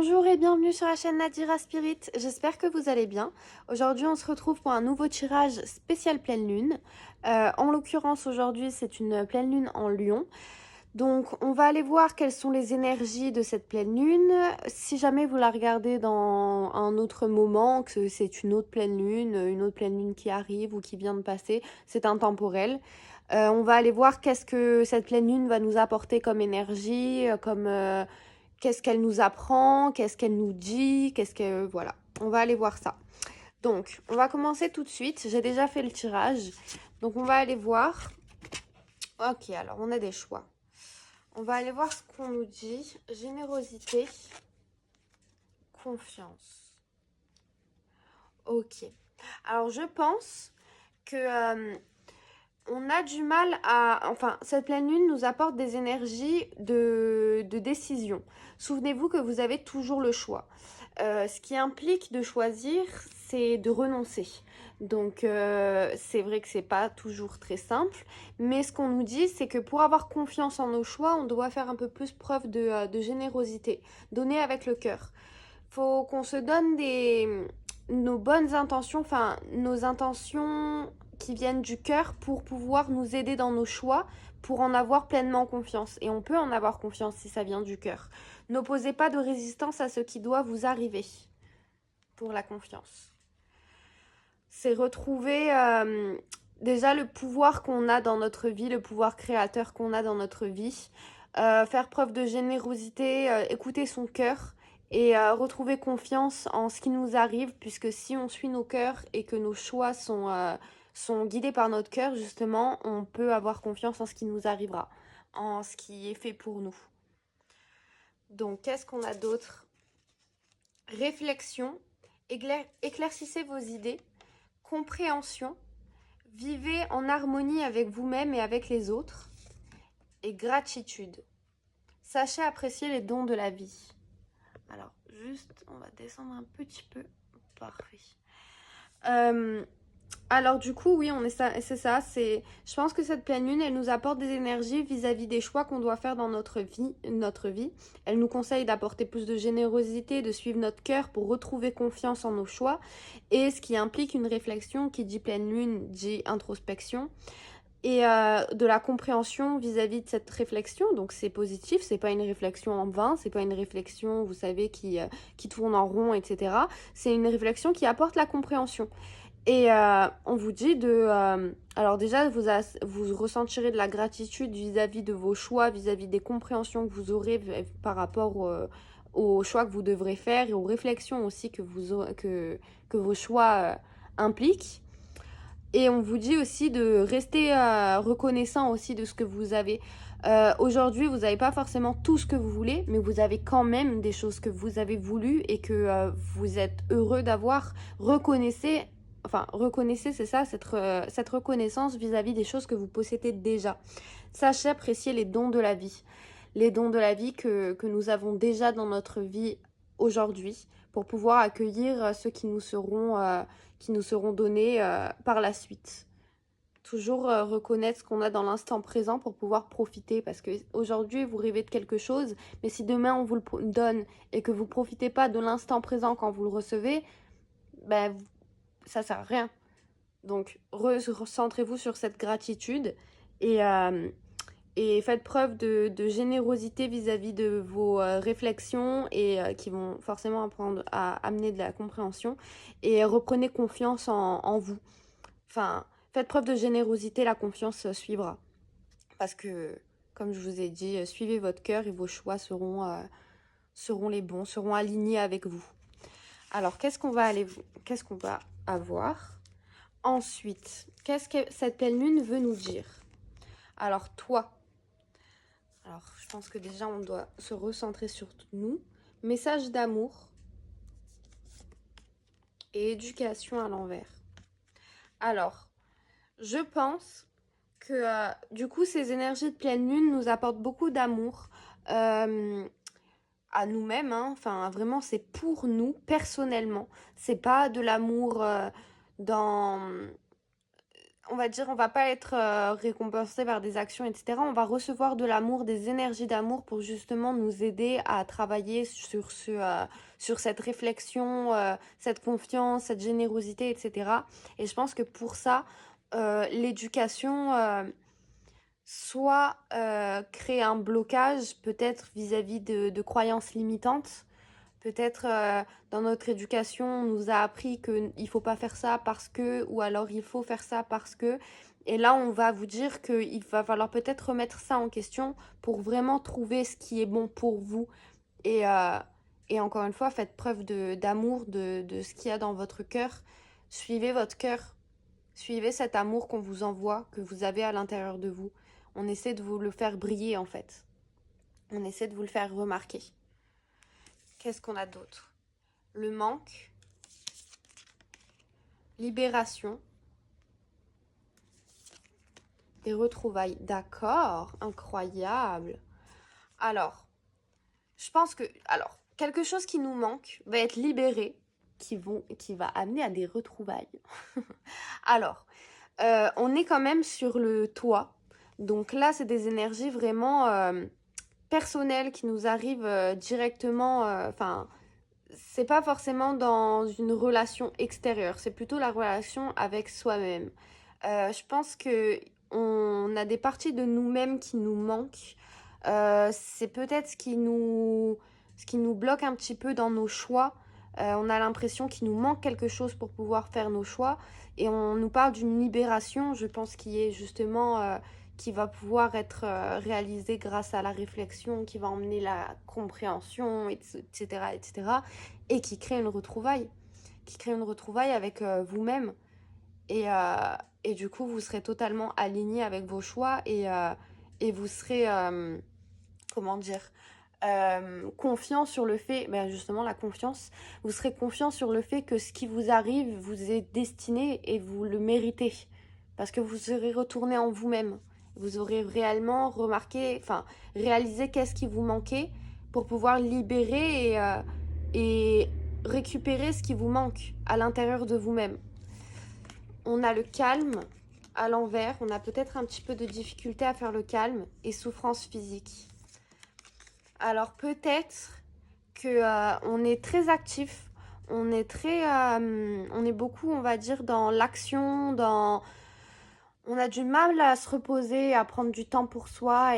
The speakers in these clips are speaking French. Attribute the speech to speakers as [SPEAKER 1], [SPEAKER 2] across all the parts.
[SPEAKER 1] Bonjour et bienvenue sur la chaîne Nadira Spirit, j'espère que vous allez bien. Aujourd'hui on se retrouve pour un nouveau tirage spécial pleine lune. En l'occurrence aujourd'hui c'est une pleine lune en Lion. Donc on va aller voir quelles sont les énergies de cette pleine lune. Si jamais vous la regardez dans un autre moment, que c'est une autre pleine lune qui arrive ou qui vient de passer, c'est intemporel. On va aller voir qu'est-ce que cette pleine lune va nous apporter comme énergie, qu'est-ce qu'elle nous apprend, qu'est-ce qu'elle nous dit, qu'est-ce que... Voilà, on va aller voir ça. Donc, on va commencer tout de suite. J'ai déjà fait le tirage. Donc, on va aller voir. Ok, alors, on a des choix. On va aller voir ce qu'on nous dit. Générosité, confiance. Ok. Alors, je pense que... on a du mal à... Enfin, cette pleine lune nous apporte des énergies de décision. Souvenez-vous que vous avez toujours le choix. Ce qui implique de choisir, c'est de renoncer. Donc, c'est vrai que c'est pas toujours très simple. Mais ce qu'on nous dit, c'est que pour avoir confiance en nos choix, on doit faire un peu plus preuve de générosité. Donner avec le cœur. Faut qu'on se donne nos bonnes intentions, enfin nos intentions qui viennent du cœur pour pouvoir nous aider dans nos choix, pour en avoir pleinement confiance. Et on peut en avoir confiance si ça vient du cœur. N'opposez pas de résistance à ce qui doit vous arriver pour la confiance. C'est retrouver déjà le pouvoir qu'on a dans notre vie, le pouvoir créateur qu'on a dans notre vie. Faire preuve de générosité, écouter son cœur et retrouver confiance en ce qui nous arrive, puisque si on suit nos cœurs et que nos choix sont guidés par notre cœur, justement, on peut avoir confiance en ce qui nous arrivera, en ce qui est fait pour nous. Donc, qu'est-ce qu'on a d'autre? Réflexion, éclaircissez vos idées, compréhension, vivez en harmonie avec vous-même et avec les autres, et gratitude. Sachez apprécier les dons de la vie. Alors, juste, on va descendre un petit peu. Parfait. Alors du coup, oui, c'est ça. Je pense que cette pleine lune, elle nous apporte des énergies vis-à-vis des choix qu'on doit faire dans notre vie. Elle nous conseille d'apporter plus de générosité, de suivre notre cœur pour retrouver confiance en nos choix. Et ce qui implique une réflexion qui dit pleine lune, dit introspection. Et de la compréhension vis-à-vis de cette réflexion. Donc c'est positif, c'est pas une réflexion en vain, c'est pas une réflexion, vous savez, qui tourne en rond, etc. C'est une réflexion qui apporte la compréhension. Et on vous dit alors déjà, vous ressentirez de la gratitude vis-à-vis de vos choix, vis-à-vis des compréhensions que vous aurez par rapport aux choix que vous devrez faire et aux réflexions aussi que vos choix impliquent. Et on vous dit aussi de rester reconnaissant aussi de ce que vous avez. Aujourd'hui, vous n'avez pas forcément tout ce que vous voulez, mais vous avez quand même des choses que vous avez voulu et que vous êtes heureux d'avoir. Reconnaissez, c'est ça, cette reconnaissance vis-à-vis des choses que vous possédez déjà. Sachez apprécier les dons de la vie. Les dons de la vie que nous avons déjà dans notre vie aujourd'hui pour pouvoir accueillir ceux qui nous seront donnés par la suite. Toujours reconnaître ce qu'on a dans l'instant présent pour pouvoir profiter, parce que aujourd'hui vous rêvez de quelque chose, mais si demain on vous le donne et que vous profitez pas de l'instant présent quand vous le recevez, ben ça sert à rien. Donc recentrez-vous sur cette gratitude et faites preuve de générosité vis-à-vis de vos réflexions et qui vont forcément apprendre à amener de la compréhension. Et reprenez confiance en vous. Enfin, faites preuve de générosité, la confiance suivra. Parce que, comme je vous ai dit, suivez votre cœur et vos choix seront les bons, seront alignés avec vous. Alors, qu'est-ce qu'on va avoir ensuite? Qu'est-ce que cette pleine lune veut nous dire? Alors, toi, je pense que déjà, on doit se recentrer sur nous. Message d'amour et éducation à l'envers. Alors, je pense que du coup, ces énergies de pleine lune nous apportent beaucoup d'amour à nous-mêmes. Hein. Enfin, vraiment, c'est pour nous, personnellement. C'est pas de l'amour dans on va dire, on va pas être récompensé par des actions, etc. On va recevoir de l'amour, des énergies d'amour pour justement nous aider à travailler sur cette réflexion, cette confiance, cette générosité, etc. Et je pense que pour ça, l'éducation soit crée un blocage peut-être vis-à-vis de croyances limitantes. Peut-être dans notre éducation, on nous a appris qu'il ne faut pas faire ça parce que, ou alors il faut faire ça parce que. Et là, on va vous dire qu'il va falloir peut-être remettre ça en question pour vraiment trouver ce qui est bon pour vous. Et, euh, et encore une fois, faites preuve d'amour, de ce qu'il y a dans votre cœur. Suivez votre cœur. Suivez cet amour qu'on vous envoie, que vous avez à l'intérieur de vous. On essaie de vous le faire briller en fait. On essaie de vous le faire remarquer. Qu'est-ce qu'on a d'autre? Le manque, libération, des retrouvailles. D'accord, incroyable. Alors, je pense que, alors, quelque chose qui nous manque va être libéré, qui va amener à des retrouvailles. Alors, on est quand même sur le toit. Donc là, c'est des énergies vraiment personnelles qui nous arrivent directement. Enfin, c'est pas forcément dans une relation extérieure, c'est plutôt la relation avec soi-même. Je pense que on a des parties de nous-mêmes qui nous manquent. C'est peut-être ce qui nous bloque un petit peu dans nos choix. On a l'impression qu'il nous manque quelque chose pour pouvoir faire nos choix. Et on nous parle d'une libération, je pense, qui est justement qui va pouvoir être réalisée grâce à la réflexion, qui va emmener la compréhension, etc., etc., et qui crée une retrouvaille avec vous-même. Et, euh, et du coup, vous serez totalement aligné avec vos choix et vous serez, comment dire, confiant sur le fait, ben justement la confiance, vous serez confiant sur le fait que ce qui vous arrive vous est destiné et vous le méritez. Parce que vous serez retourné en vous-même. Vous aurez réellement remarqué, enfin, réalisé qu'est-ce qui vous manquait pour pouvoir libérer et récupérer ce qui vous manque à l'intérieur de vous-même. On a le calme à l'envers, on a peut-être un petit peu de difficulté à faire le calme et souffrance physique. Alors peut-être que on est très actif, on est beaucoup, on va dire, dans l'action, on a du mal à se reposer, à prendre du temps pour soi,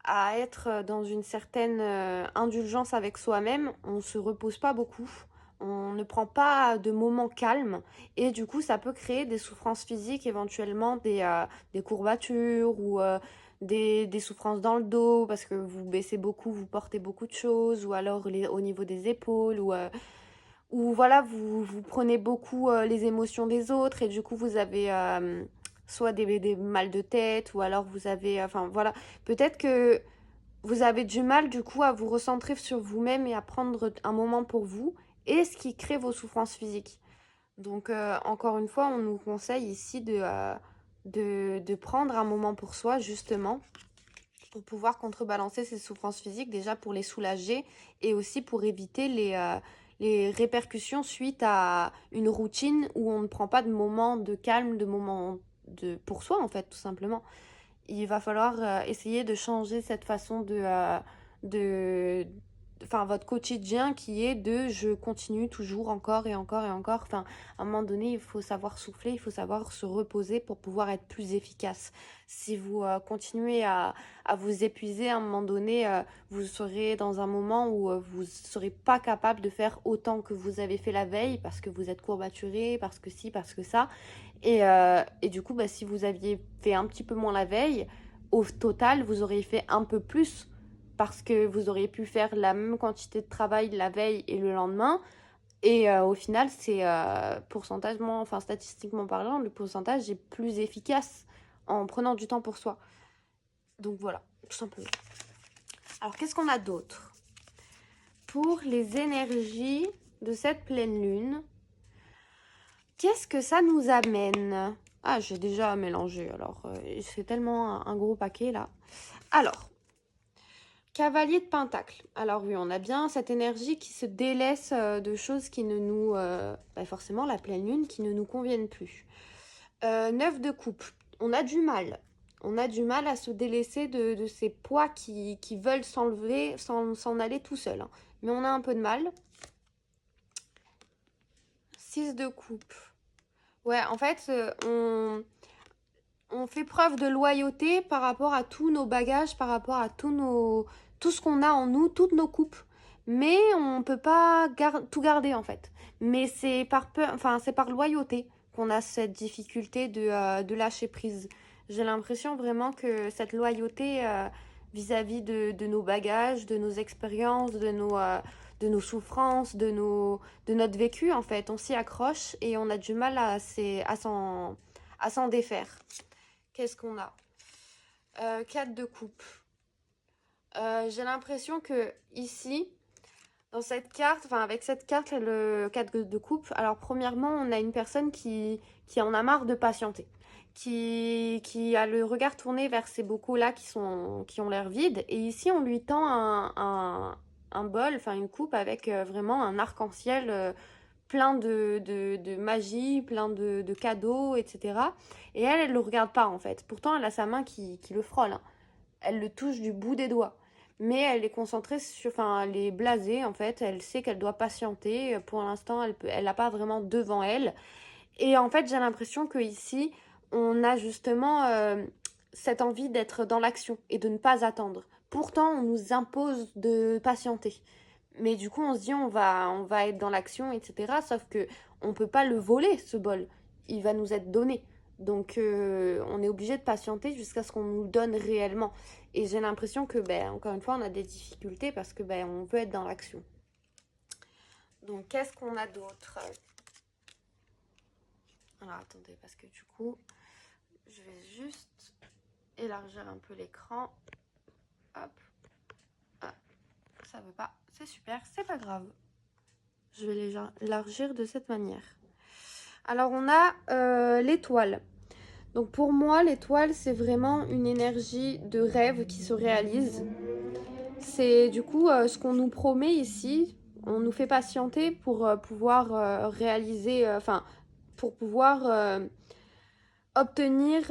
[SPEAKER 1] à être dans une certaine indulgence avec soi-même. On se repose pas beaucoup. On ne prend pas de moments calmes et du coup ça peut créer des souffrances physiques, éventuellement des courbatures ou des souffrances dans le dos parce que vous baissez beaucoup, vous portez beaucoup de choses ou alors au niveau des épaules ou voilà, vous prenez beaucoup les émotions des autres et du coup vous avez soit des mal de tête ou alors vous avez, enfin voilà, peut-être que vous avez du mal du coup à vous recentrer sur vous-même et à prendre un moment pour vous et ce qui crée vos souffrances physiques. Donc encore une fois, on nous conseille ici de prendre un moment pour soi justement pour pouvoir contrebalancer ces souffrances physiques, déjà pour les soulager et aussi pour éviter les répercussions suite à une routine où on ne prend pas de moments de calme, de moments pour soi en fait, tout simplement. Il va falloir essayer de changer cette façon de, enfin, votre quotidien qui est de je continue toujours encore et encore et encore. Enfin, à un moment donné, il faut savoir souffler, il faut savoir se reposer pour pouvoir être plus efficace. Si vous continuez à vous épuiser, à un moment donné, vous serez dans un moment où vous ne serez pas capable de faire autant que vous avez fait la veille parce que vous êtes courbaturé, parce que ci, parce que ça. Et du coup, bah, si vous aviez fait un petit peu moins la veille, au total, vous auriez fait un peu plus parce que vous auriez pu faire la même quantité de travail la veille et le lendemain. Et au final, c'est pourcentagemement, enfin statistiquement parlant, le pourcentage est plus efficace en prenant du temps pour soi. Donc voilà, tout simplement. Alors, qu'est-ce qu'on a d'autre? Pour les énergies de cette pleine lune, qu'est-ce que ça nous amène? Ah, j'ai déjà mélangé, alors c'est tellement un gros paquet là. Alors, Cavalier de Pentacle. Alors oui, on a bien cette énergie qui se délaisse de choses qui ne nous... forcément, la pleine lune, qui ne nous conviennent plus. 9 de coupe. On a du mal. On a du mal à se délaisser de ces poids qui veulent s'enlever, s'en aller tout seul, hein. Mais on a un peu de mal. 6 de coupe. Ouais, en fait, on fait preuve de loyauté par rapport à tous nos bagages, par rapport à tout ce qu'on a en nous, toutes nos coupes. Mais on peut pas tout garder en fait. Mais c'est par peur, enfin c'est par loyauté qu'on a cette difficulté de lâcher prise. J'ai l'impression vraiment que cette loyauté vis-à-vis de nos bagages, de nos expériences, de nos souffrances, de notre vécu en fait, on s'y accroche et on a du mal à s'en défaire. Qu'est-ce qu'on a 4 de coupe. J'ai l'impression que ici, dans cette carte, enfin avec cette carte, le 4 de coupe, alors premièrement, on a une personne qui en a marre de patienter, qui a le regard tourné vers ces bocaux-là qui ont l'air vides. Et ici, on lui tend un bol, enfin une coupe avec vraiment un arc-en-ciel plein de magie, plein de cadeaux, etc. Et elle ne le regarde pas en fait. Pourtant, elle a sa main qui le frôle, hein. Elle le touche du bout des doigts. Mais elle est concentrée sur, enfin, elle est blasée en fait. Elle sait qu'elle doit patienter. Pour l'instant, elle n'a pas vraiment devant elle. Et en fait, j'ai l'impression que ici, on a justement cette envie d'être dans l'action et de ne pas attendre. Pourtant, on nous impose de patienter. Mais du coup, on se dit, on va être dans l'action, etc. Sauf que on peut pas le voler, ce bol. Il va nous être donné. Donc, on est obligé de patienter jusqu'à ce qu'on nous le donne réellement. Et j'ai l'impression que, ben, encore une fois, on a des difficultés parce que, ben, on veut être dans l'action. Donc, qu'est-ce qu'on a d'autre? Alors, attendez, parce que du coup, je vais juste élargir un peu l'écran. Hop. Ah, ça veut pas. C'est super, c'est pas grave. Je vais l'élargir de cette manière. Alors, on a l'étoile. Donc, pour moi, l'étoile, c'est vraiment une énergie de rêve qui se réalise. C'est du coup ce qu'on nous promet ici. On nous fait patienter pour pouvoir réaliser, enfin, pour pouvoir obtenir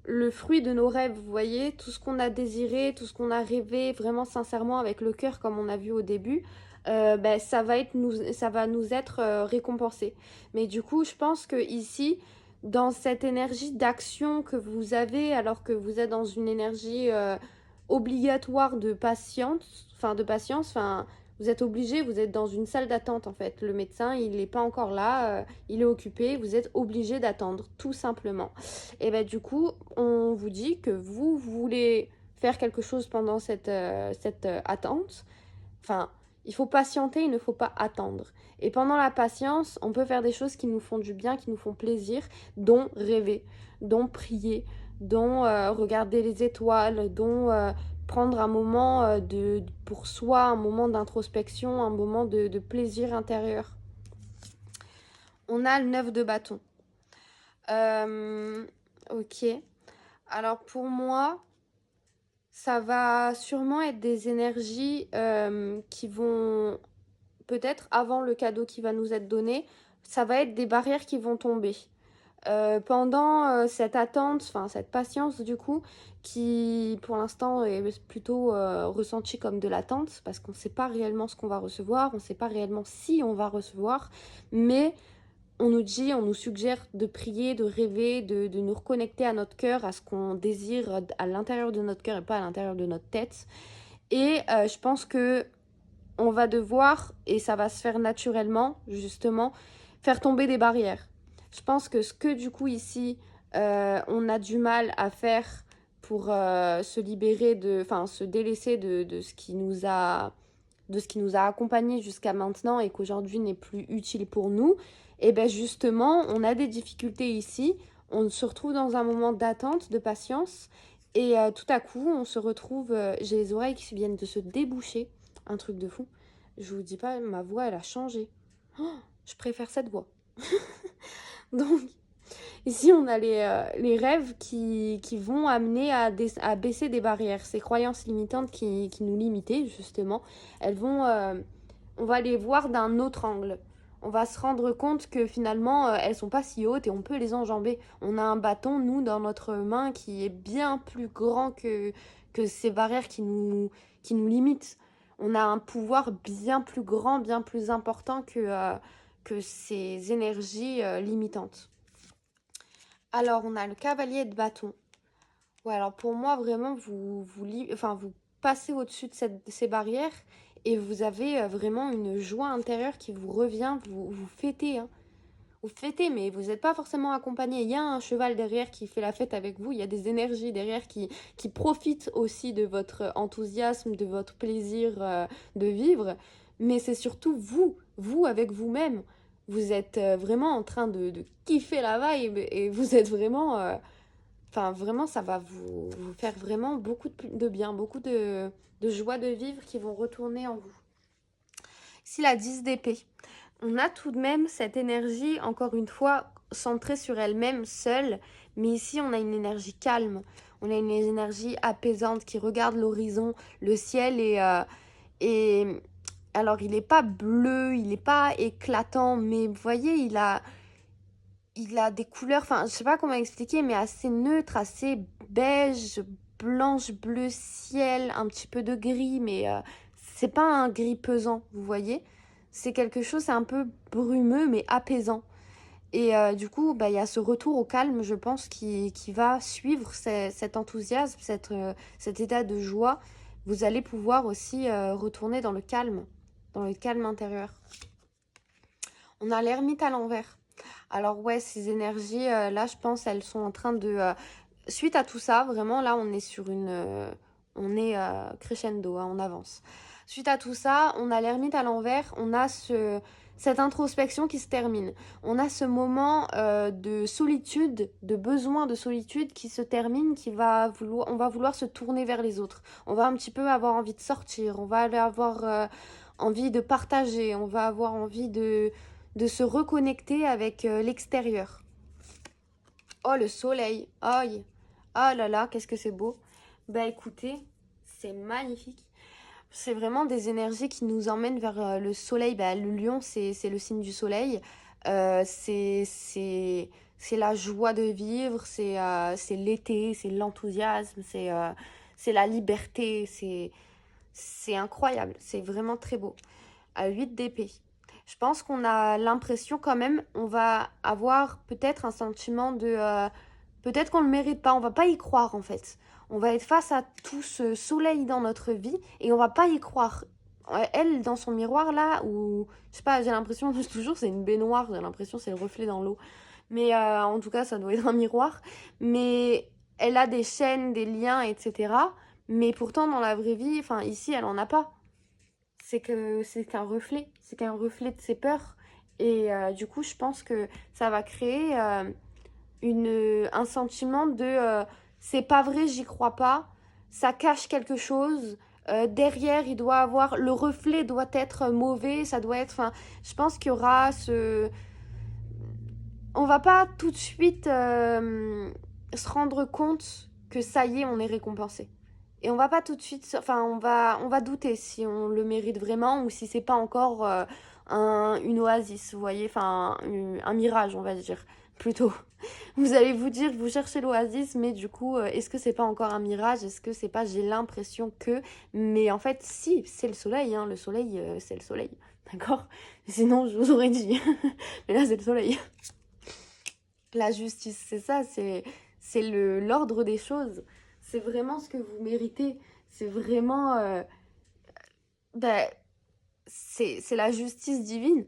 [SPEAKER 1] le fruit de nos rêves, vous voyez, tout ce qu'on a désiré, tout ce qu'on a rêvé vraiment sincèrement avec le cœur comme on a vu au début, ben, ça va nous être récompensé. Mais du coup, je pense que ici, dans cette énergie d'action que vous avez, alors que vous êtes dans une énergie obligatoire de patience, enfin, vous êtes obligé, vous êtes dans une salle d'attente en fait. Le médecin, il n'est pas encore là, il est occupé, vous êtes obligé d'attendre, tout simplement. Et ben du coup, on vous dit que vous voulez faire quelque chose pendant cette attente. Enfin, il faut patienter, il ne faut pas attendre. Et pendant la patience, on peut faire des choses qui nous font du bien, qui nous font plaisir, dont rêver, dont prier, dont regarder les étoiles, dont prendre un moment pour soi, un moment d'introspection, un moment de plaisir intérieur. On a le 9 de bâton. Ok. Alors pour moi, ça va sûrement être des énergies qui vont, peut-être avant le cadeau qui va nous être donné, ça va être des barrières qui vont tomber. Pendant cette attente, enfin cette patience du coup, qui pour l'instant est plutôt ressentie comme de l'attente, parce qu'on ne sait pas réellement ce qu'on va recevoir, on ne sait pas réellement si on va recevoir, mais on nous dit, on nous suggère de prier, de rêver, de nous reconnecter à notre cœur, à ce qu'on désire à l'intérieur de notre cœur et pas à l'intérieur de notre tête. Et je pense que on va devoir, et ça va se faire naturellement, justement, faire tomber des barrières. Je pense que ce que du coup ici, on a du mal à faire pour se libérer enfin se délaisser de ce qui nous a accompagnés jusqu'à maintenant et qu'aujourd'hui n'est plus utile pour nous, et bien justement, on a des difficultés ici, on se retrouve dans un moment d'attente, de patience, et tout à coup, on se retrouve, j'ai les oreilles qui viennent de se déboucher, un truc de fou. Je vous dis pas, ma voix, elle a changé. Oh, je préfère cette voix. Donc, ici, on a les rêves qui vont amener à baisser des barrières. Ces croyances limitantes qui nous limitaient, justement, elles vont, on va les voir d'un autre angle. on va se rendre compte que finalement, elles sont pas si hautes et on peut les enjamber. On a un bâton, nous, dans notre main, qui est bien plus grand que ces barrières qui nous limitent. On a un pouvoir bien plus grand, bien plus important que ces énergies limitantes. Alors, on a le cavalier de bâton. Ouais, alors pour moi, vraiment, vous passez au-dessus de ces barrières et vous avez vraiment une joie intérieure qui vous revient, vous fêtez, hein. Vous fêtez, mais vous n'êtes pas forcément accompagné. Il y a un cheval derrière qui fait la fête avec vous, il y a des énergies derrière qui profitent aussi de votre enthousiasme, de votre plaisir de vivre, mais c'est surtout vous avec vous-même. Vous êtes vraiment en train de kiffer la vibe et vous êtes vraiment... Enfin, vraiment, ça va vous faire vraiment beaucoup de bien, beaucoup de joie de vivre qui vont retourner en vous. Ici, la 10 d'épée. On a tout de même cette énergie, encore une fois, centrée sur elle-même, seule. Mais ici, on a une énergie calme. On a une énergie apaisante qui regarde l'horizon, le ciel. Et alors, il n'est pas bleu, il n'est pas éclatant, mais vous voyez, il a des couleurs, enfin, je sais pas comment expliquer, mais assez neutres, assez beige, blanche, bleu ciel, un petit peu de gris, mais c'est pas un gris pesant, vous voyez. C'est quelque chose, c'est un peu brumeux, mais apaisant. Et du coup, bah, il y a ce retour au calme, je pense, qui va suivre cet enthousiasme, cet état de joie. Vous allez pouvoir aussi retourner dans le calme intérieur. On a l'ermite à l'envers. Alors ouais, ces énergies, là, je pense, elles sont en train de... suite à tout ça, vraiment, là, on est sur une... on est crescendo, hein, on avance. Suite à tout ça, on a l'ermite à l'envers, on a cette introspection qui se termine. On a ce moment de solitude, de besoin de solitude qui se termine, on va vouloir se tourner vers les autres. On va un petit peu avoir envie de sortir, on va avoir envie de partager, on va avoir envie de se reconnecter avec l'extérieur. Oh, le soleil. Aïe. Ah là là, qu'est-ce que c'est beau. Bah écoutez, c'est magnifique. C'est vraiment des énergies qui nous emmènent vers le soleil. Bah, le lion, c'est le signe du soleil. C'est la joie de vivre, c'est l'été, c'est l'enthousiasme, c'est la liberté. C'est incroyable, c'est vraiment très beau. À 8 d'épée. Je pense qu'on a l'impression quand même, on va avoir peut-être un sentiment de... peut-être qu'on ne le mérite pas, on va pas y croire en fait. On va être face à tout ce soleil dans notre vie et on va pas y croire. Elle, dans son miroir là, où, je sais pas, j'ai l'impression, toujours c'est une baignoire, j'ai l'impression c'est le reflet dans l'eau. Mais en tout cas, ça doit être un miroir. Mais elle a des chaînes, des liens, etc. Mais pourtant, dans la vraie vie, enfin ici, elle en a pas. C'est qu'un reflet de ses peurs. Et du coup, je pense que ça va créer un sentiment de c'est pas vrai, j'y crois pas, ça cache quelque chose. Derrière, il doit avoir le reflet doit être mauvais, ça doit être. Enfin, je pense qu'il y aura ce. On va pas tout de suite se rendre compte que ça y est, on est récompensé. Et on va pas tout de suite, enfin on va douter si on le mérite vraiment ou si c'est pas encore une oasis, vous voyez, enfin un mirage on va dire, plutôt. Vous allez vous dire, vous cherchez l'oasis, mais du coup, est-ce que c'est pas encore un mirage? Est-ce que c'est pas j'ai l'impression que... Mais en fait, si, c'est le soleil, hein, le soleil, c'est le soleil, d'accord? Sinon, je vous aurais dit. Mais là, c'est le soleil. La justice, c'est ça, c'est l'ordre des choses. C'est vraiment ce que vous méritez. C'est vraiment... ben, c'est la justice divine.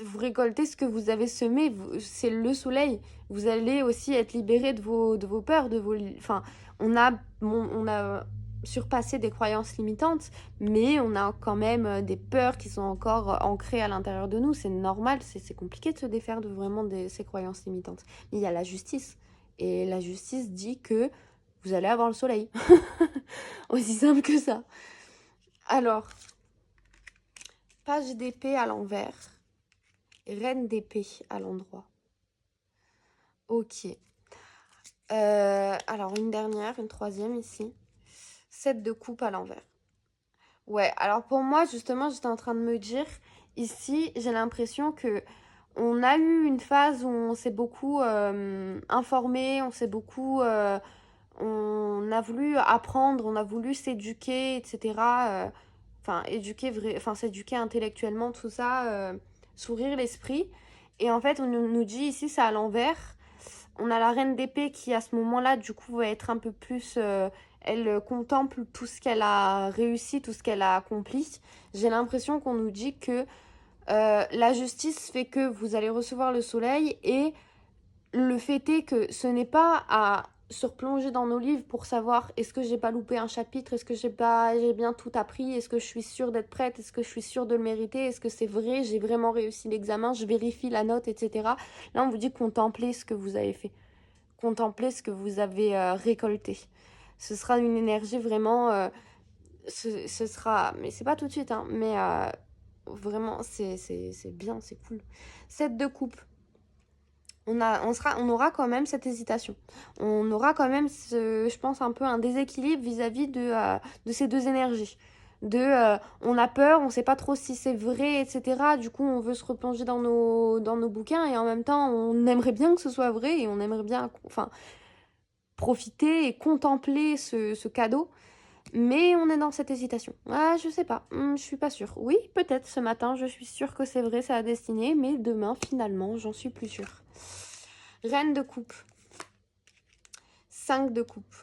[SPEAKER 1] Vous récoltez ce que vous avez semé, c'est le soleil. Vous allez aussi être libéré de vos peurs, de vos... Enfin, on a surpassé des croyances limitantes, mais on a quand même des peurs qui sont encore ancrées à l'intérieur de nous. C'est normal, c'est compliqué de se défaire de vraiment ces croyances limitantes. Mais il y a la justice. Et la justice dit que vous allez avoir le soleil. Aussi simple que ça. Alors, page d'épée à l'envers. Reine d'épée à l'endroit. Ok. Alors, une dernière, une troisième ici. 7 de coupe à l'envers. Ouais, alors pour moi, justement, j'étais en train de me dire, Ici, j'ai l'impression que on a eu une phase où on s'est beaucoup informé, on s'est beaucoup... on a voulu apprendre, on a voulu s'éduquer, etc. Enfin, enfin, s'éduquer intellectuellement, tout ça, s'ouvrir l'esprit. Et en fait, on nous dit ici, c'est à l'envers. On a la reine d'épée qui, à ce moment-là, du coup, va être un peu plus... elle contemple tout ce qu'elle a réussi, tout ce qu'elle a accompli. J'ai l'impression qu'on nous dit que la justice fait que vous allez recevoir le soleil et le fait est que ce n'est pas à se replonger dans nos livres pour savoir est-ce que j'ai pas loupé un chapitre, est-ce que j'ai bien tout appris, est-ce que je suis sûre d'être prête, est-ce que je suis sûre de le mériter, est-ce que c'est vrai, j'ai vraiment réussi l'examen, je vérifie la note, etc. Là, on vous dit contemplez ce que vous avez fait, contemplez ce que vous avez récolté. Ce sera une énergie vraiment, ce sera, mais c'est pas tout de suite, hein, mais vraiment, c'est bien, c'est cool. 7 de coupe. On aura quand même cette hésitation. On aura quand même, je pense, un peu un déséquilibre vis-à-vis de ces deux énergies. On a peur, on sait pas trop si c'est vrai, etc. Du coup, on veut se replonger dans nos bouquins et en même temps, on aimerait bien que ce soit vrai et on aimerait bien, enfin, profiter et contempler ce cadeau. Mais on est dans cette hésitation. Ah, je sais pas, je suis pas sûre. Oui, peut-être ce matin, je suis sûre que c'est vrai, c'est la destinée, mais demain, finalement, j'en suis plus sûre. Reine de coupe. 5 de coupe.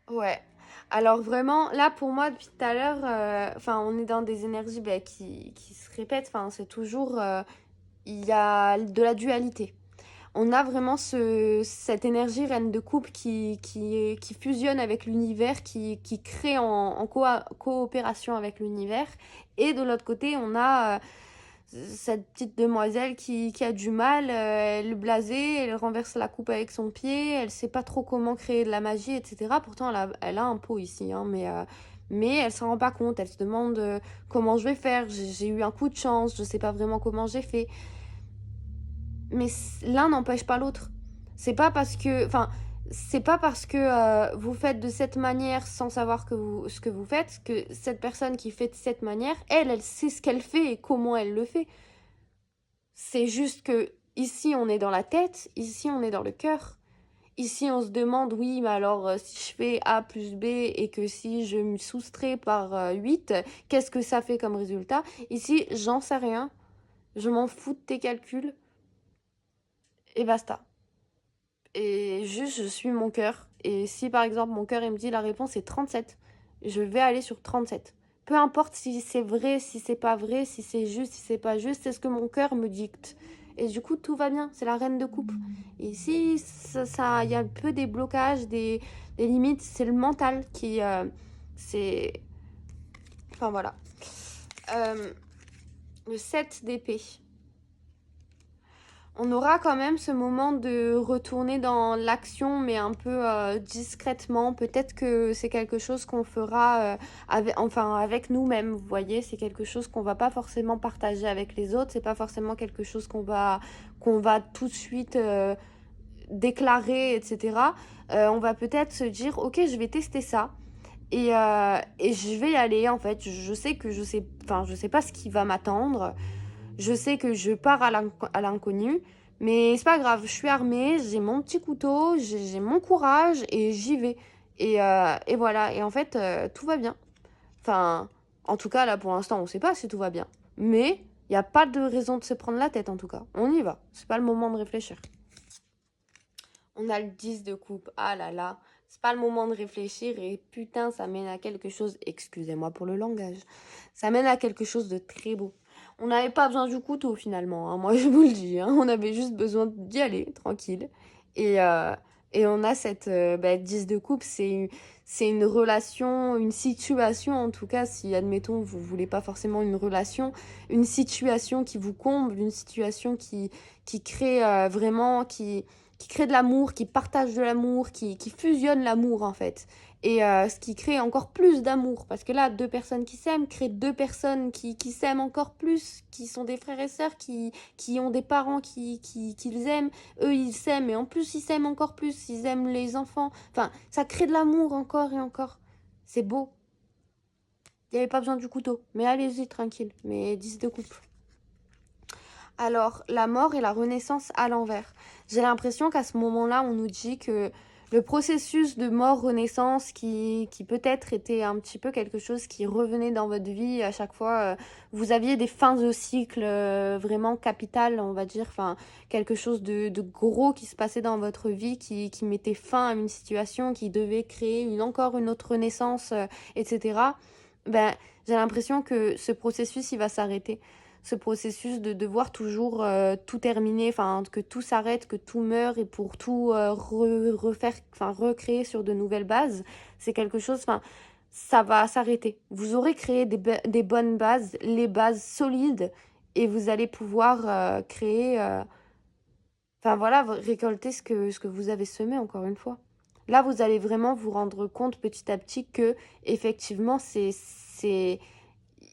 [SPEAKER 1] Ouais. Alors vraiment, là pour moi, depuis tout à l'heure, enfin, on est dans des énergies qui se répètent. Enfin, c'est toujours... il y a de la dualité. On a vraiment cette énergie reine de coupe qui fusionne avec l'univers, qui crée en coopération avec l'univers. Et de l'autre côté, on a cette petite demoiselle qui a du mal, elle est blasée, elle renverse la coupe avec son pied, elle sait pas trop comment créer de la magie, etc. Pourtant, elle a un pot ici, hein, mais elle s'en rend pas compte, elle se demande comment je vais faire, j'ai eu un coup de chance, je sais pas vraiment comment j'ai fait. Mais l'un n'empêche pas l'autre. C'est pas parce que... Enfin, c'est pas parce que vous faites de cette manière sans savoir ce que vous faites que cette personne qui fait de cette manière, elle sait ce qu'elle fait et comment elle le fait. C'est juste que ici on est dans la tête, ici on est dans le cœur. Ici on se demande, oui, mais alors si je fais A plus B et que si je me soustrais par 8, qu'est-ce que ça fait comme résultat? Ici, j'en sais rien. Je m'en fous de tes calculs et basta. Et juste, je suis mon cœur. Et si par exemple mon cœur il me dit la réponse est 37, je vais aller sur 37. Peu importe si c'est vrai, si c'est pas vrai, si c'est juste, si c'est pas juste, c'est ce que mon cœur me dicte. Et du coup, tout va bien. C'est la reine de coupe. Et si il y a un peu des blocages, des limites, c'est le mental qui. C'est. Enfin voilà. Le 7 d'épée. On aura quand même ce moment de retourner dans l'action, mais un peu discrètement. Peut-être que c'est quelque chose qu'on fera avec nous-mêmes, vous voyez. C'est quelque chose qu'on va pas forcément partager avec les autres. C'est pas forcément quelque chose qu'on va tout de suite déclarer, etc. On va peut-être se dire, ok, je vais tester ça. Et je vais y aller, en fait. Je sais pas ce qui va m'attendre. Je sais que je pars à l'inconnu, mais c'est pas grave, je suis armée, j'ai mon petit couteau, j'ai mon courage et j'y vais. Et voilà, et en fait, tout va bien. Enfin, en tout cas, là pour l'instant, on sait pas si tout va bien. Mais il n'y a pas de raison de se prendre la tête en tout cas. On y va, c'est pas le moment de réfléchir. On a le 10 de coupe, ah là là, c'est pas le moment de réfléchir et putain, ça mène à quelque chose, excusez-moi pour le langage, ça mène à quelque chose de très beau. On n'avait pas besoin du couteau finalement, hein, moi je vous le dis, hein, on avait juste besoin d'y aller, tranquille. Et, euh, et on a cette 10 de coupe, c'est une relation, une situation en tout cas, si admettons vous voulez pas forcément une relation, une situation qui vous comble, une situation qui crée vraiment, qui crée de l'amour, qui partage de l'amour, qui fusionne l'amour en fait. Et ce qui crée encore plus d'amour. Parce que là, deux personnes qui s'aiment créent deux personnes qui s'aiment encore plus, qui sont des frères et sœurs, qui ont des parents qu'ils aiment. Eux, ils s'aiment, et en plus, ils s'aiment encore plus, ils aiment les enfants. Enfin, ça crée de l'amour encore et encore. C'est beau. n'y avait pas besoin du couteau. Mais allez-y, tranquille. Mais 10 de coupe. Alors, la mort et la renaissance à l'envers. J'ai l'impression qu'à ce moment-là, on nous dit que le processus de mort-renaissance qui peut-être était un petit peu quelque chose qui revenait dans votre vie à chaque fois, vous aviez des fins de cycle vraiment capitales, on va dire, enfin, quelque chose de gros qui se passait dans votre vie, qui mettait fin à une situation, qui devait créer encore une autre renaissance, etc. Ben, j'ai l'impression que ce processus, il va s'arrêter, ce processus de devoir toujours tout terminer, enfin que tout s'arrête, que tout meurt et pour tout refaire, enfin recréer sur de nouvelles bases, c'est quelque chose, enfin ça va s'arrêter. Vous aurez créé des bonnes bases, les bases solides et vous allez pouvoir créer, enfin voilà, récolter ce que vous avez semé encore une fois. Là, vous allez vraiment vous rendre compte petit à petit que effectivement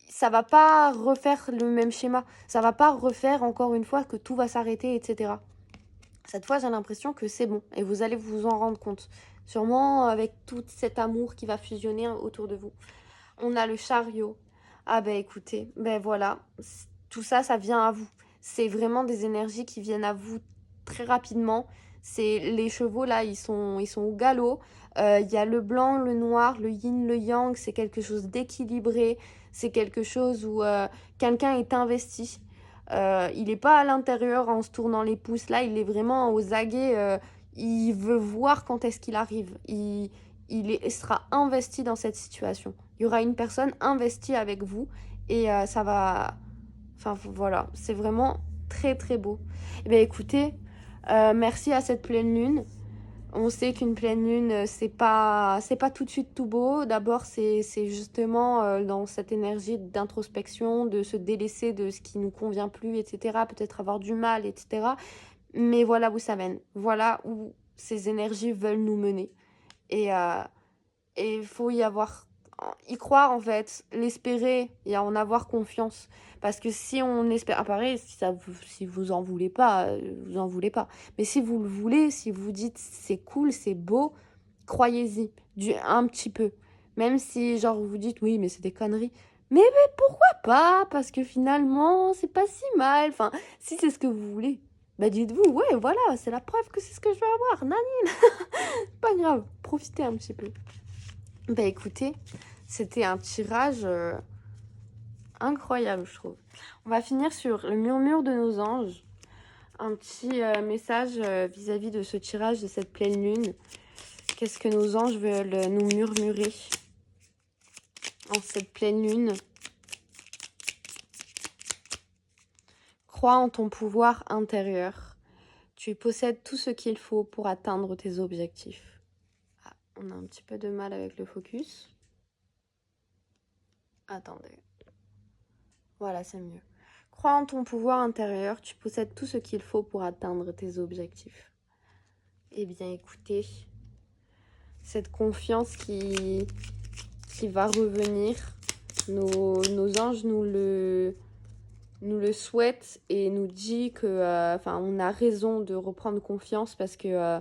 [SPEAKER 1] ça va pas refaire le même schéma. Ça va pas refaire encore une fois que tout va s'arrêter, etc. Cette fois, j'ai l'impression que c'est bon et vous allez vous en rendre compte. Sûrement avec tout cet amour qui va fusionner autour de vous. On a le chariot. Ah ben écoutez, ben voilà, tout ça, ça vient à vous. C'est vraiment des énergies qui viennent à vous très rapidement. C'est les chevaux là, ils sont au galop. Il y a le blanc, le noir, le yin, le yang. C'est quelque chose d'équilibré. C'est quelque chose où quelqu'un est investi. Il n'est pas à l'intérieur en se tournant les pouces. Là, il est vraiment aux aguets. Il veut voir quand est-ce qu'il arrive. Il sera investi dans cette situation. Il y aura une personne investie avec vous et ça va... Enfin voilà, c'est vraiment très très beau. Eh bien écoutez, merci à cette pleine lune. On sait qu'une pleine lune, c'est pas tout de suite tout beau. D'abord, c'est justement dans cette énergie d'introspection, de se délaisser de ce qui nous convient plus, etc. Peut-être avoir du mal, etc. Mais voilà où ça mène. Voilà où ces énergies veulent nous mener. Et il faut y croire en fait, l'espérer et en avoir confiance. Parce que si on espère, ah, pareil, si vous en voulez pas, vous en voulez pas. Mais si vous le voulez, si vous dites c'est cool, c'est beau, croyez-y, un petit peu. Même si genre vous dites oui, mais c'est des conneries. Mais pourquoi pas? Parce que finalement, c'est pas si mal. Enfin, si c'est ce que vous voulez, bah dites-vous, ouais, voilà, c'est la preuve que c'est ce que je veux avoir. Nani, pas grave, profitez un petit peu. Bah écoutez, c'était un tirage incroyable, je trouve. On va finir sur le murmure de nos anges. Un petit message vis-à-vis de ce tirage de cette pleine lune. Qu'est-ce que nos anges veulent nous murmurer en cette pleine lune? Crois en ton pouvoir intérieur. Tu possèdes tout ce qu'il faut pour atteindre tes objectifs. Ah, on a un petit peu de mal avec le focus. Attendez. Voilà, c'est mieux. Crois en ton pouvoir intérieur, tu possèdes tout ce qu'il faut pour atteindre tes objectifs. Eh bien, écoutez, cette confiance qui va revenir, nos anges nous le souhaitent et nous dit que, on a raison de reprendre confiance parce que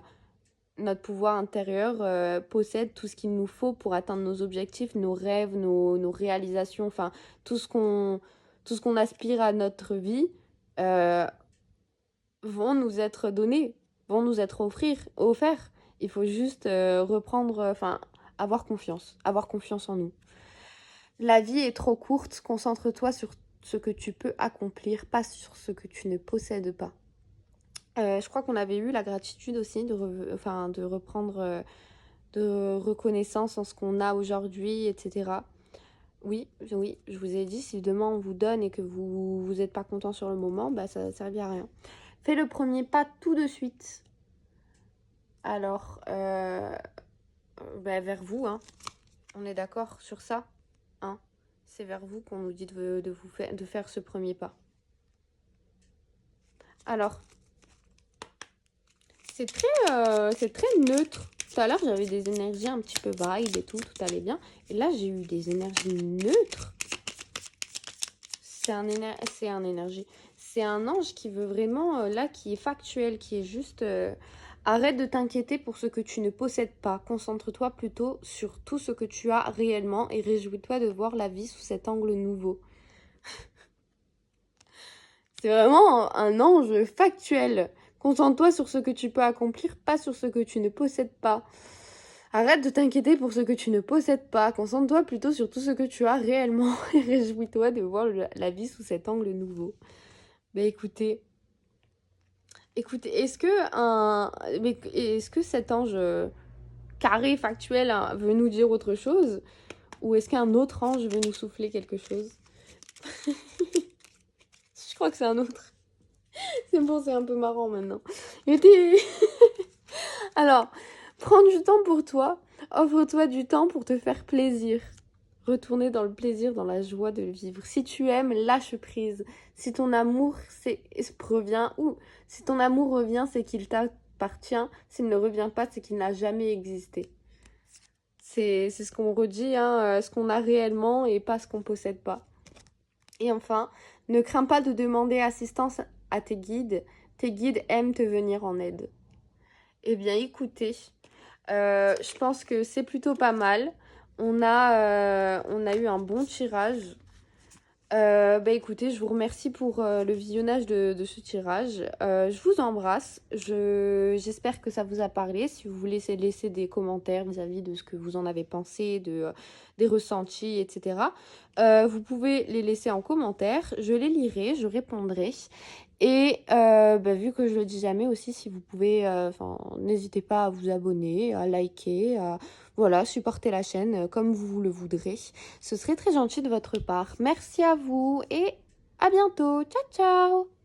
[SPEAKER 1] notre pouvoir intérieur possède tout ce qu'il nous faut pour atteindre nos objectifs, nos rêves, nos réalisations, enfin, tout ce qu'on aspire à notre vie vont nous être donnés, vont nous être offerts. Il faut juste reprendre, avoir confiance en nous. La vie est trop courte, concentre-toi sur ce que tu peux accomplir, pas sur ce que tu ne possèdes pas. Je crois qu'on avait eu la gratitude aussi de reprendre de reconnaissance en ce qu'on a aujourd'hui, etc. Oui, je vous ai dit, si demain on vous donne et que vous n'êtes pas content sur le moment, bah ça ne servira à rien. Fais le premier pas tout de suite. Alors, vers vous, hein. On est d'accord sur ça, hein. C'est vers vous qu'on nous dit de faire ce premier pas. Alors, c'est très neutre. Tout à l'heure, j'avais des énergies un petit peu vagues et tout allait bien. Et là, j'ai eu des énergies neutres. C'est un énergie. C'est un ange qui veut vraiment, là, qui est factuel, qui est juste Arrête de t'inquiéter pour ce que tu ne possèdes pas. Concentre-toi plutôt sur tout ce que tu as réellement et réjouis-toi de voir la vie sous cet angle nouveau. C'est vraiment un ange factuel. Concentre-toi sur ce que tu peux accomplir, pas sur ce que tu ne possèdes pas. Arrête de t'inquiéter pour ce que tu ne possèdes pas. Concentre-toi plutôt sur tout ce que tu as réellement et réjouis-toi de voir la vie sous cet angle nouveau. Ben écoutez, est-ce que cet ange carré factuel hein, veut nous dire autre chose ou est-ce qu'un autre ange veut nous souffler quelque chose? Je crois que c'est un autre. C'est bon, c'est un peu marrant maintenant. Alors, prends du temps pour toi. Offre-toi du temps pour te faire plaisir. Retourner dans le plaisir, dans la joie de le vivre. Si tu aimes, lâche prise. Si ton amour si ton amour revient, c'est qu'il t'appartient. S'il ne revient pas, c'est qu'il n'a jamais existé. C'est ce qu'on redit, hein, ce qu'on a réellement et pas ce qu'on possède pas. Et enfin, ne crains pas de demander assistance à tes guides. Tes guides aiment te venir en aide. Eh bien, écoutez, je pense que c'est plutôt pas mal. On a eu un bon tirage. Bah écoutez, je vous remercie pour le visionnage de ce tirage. Je vous embrasse. J'espère que ça vous a parlé. Si vous voulez laisser des commentaires vis-à-vis de ce que vous en avez pensé, des ressentis, etc. Vous pouvez les laisser en commentaire. Je les lirai, je répondrai. Et bah, vu que je le dis jamais aussi, si vous pouvez, n'hésitez pas à vous abonner, à liker, voilà, supporter la chaîne comme vous le voudrez. Ce serait très gentil de votre part. Merci à vous et à bientôt. Ciao, ciao!